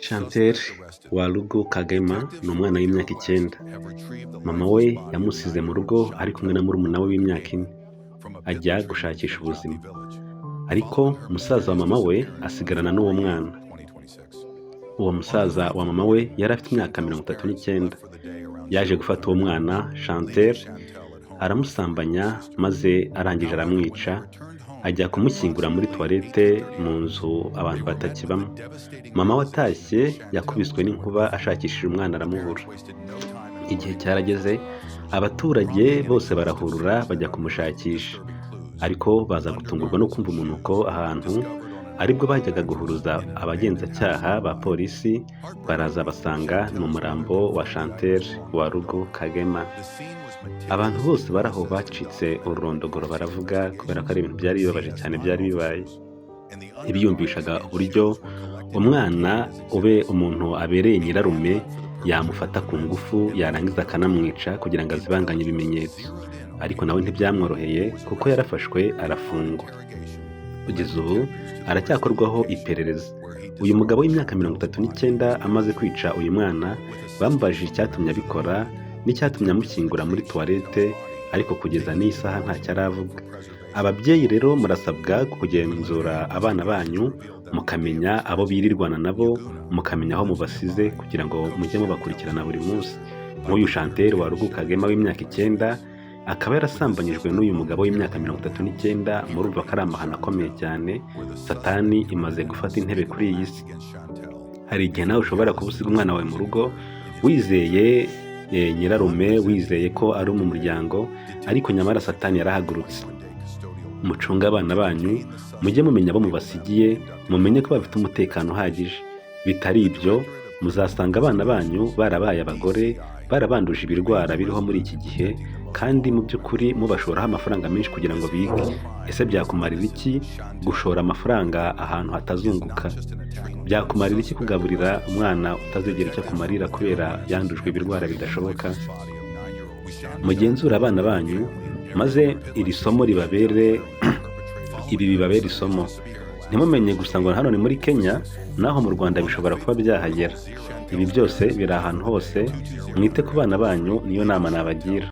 Chantel Walugu Kagema ni umwana w'imyaka 9. Mama we yamusize mu rugo ari kumwe na murumuna we w'imyaka 4, ajya gushakisha ubuzima. Ariko musaza wa mama we asigarana n'uwo mwana. Uwo musaza wa mama we yari afite imyaka 39. Yaje gufata uwo mwana Chantel aramusambanya, maze arangije aramwica, ajya kumushyingura muri toilette mu nzu abantu batakibamo. Mama watashye yakubiswe n'inkuba ashakishije umwana aramubura. Igihe cyarageze, abaturage bose barahurura bajya kumushakisha, ariko baza gutungurwa no kumva umunuko ahantu aribwo bajyaga guhuruza abagenzacyaha ba polisi. Baraza basanga ni umurambo wa Chantel Walugu Kagema. Abantu bose baraho bacitse ururondogoro baravuga, kubera ko ari ibintu byari bibabaje cyane byari bibaye. Ntibiyumvishaga uburyo umwana ube umuntu abereye nyirarume yamufata ku ngufu yarangiza akanamwica kugira ngo azibanganye ibimenyetso. Ariko nawe ntibyamworoheye kuko yarafashwe arafungwa. Kugeza ubu aracyakorwaho iperereza. Uyu mugabo w'imyaka 39 amaze kwica uyu mwana, bambajije icyatumye abikora n'icyatumye amushyingura muri toilette, ariko kugeza n'iyi saha ntacyo aravuga. Ababyeyi rero murasabwa kugenzura abana banyu, mukamenya abo birirwana nabo, mukamenya aho mubasize kugira ngo mujye mubakurikirana buri munsi. Nk'uyu Chantel Walugu Kagema w'imyaka 9 akaba yarasambanyijwe n'uyu mugabo w'imyaka 39. Murumva ko ari amahano akomeye cyane. Satani imaze gufata intebe kuri iyi si. Hari igihe nawe ushobora kubusiga umwana wawe mu rugo wizeye nyirarume, wizeye ko ari mu muryango, ariko nyamara Satani yarahagurutse. Mucunga abana banyu, mujye mumenya abo mubasigiye, mumenye ko bafite umutekano uhagije. Bitari ibyo muzasanga abana banyu barabaye abagore, barabanduje ibirwara biriho muri iki gihe, kandi mu by'ukuri mubashoraho amafaranga menshi kugira ngo bige. Ese byakumarira iki gushora amafaranga ahantu hatazunguka? Byakumarira iki kugaburira umwana utazigera icyo kumarira kubera yandujwe ibirwara bidashoboka? Mugenzura abana banyu, maze iri somo ribabere ibi bibabera isomo. Ntimumenye gusa ngo hano ni muri Kenya, naho mu Rwanda bishobora kuba byahagera. Ibi byose biri ahantu hose. Mwite ku bana banyu, niyo nama nabagira.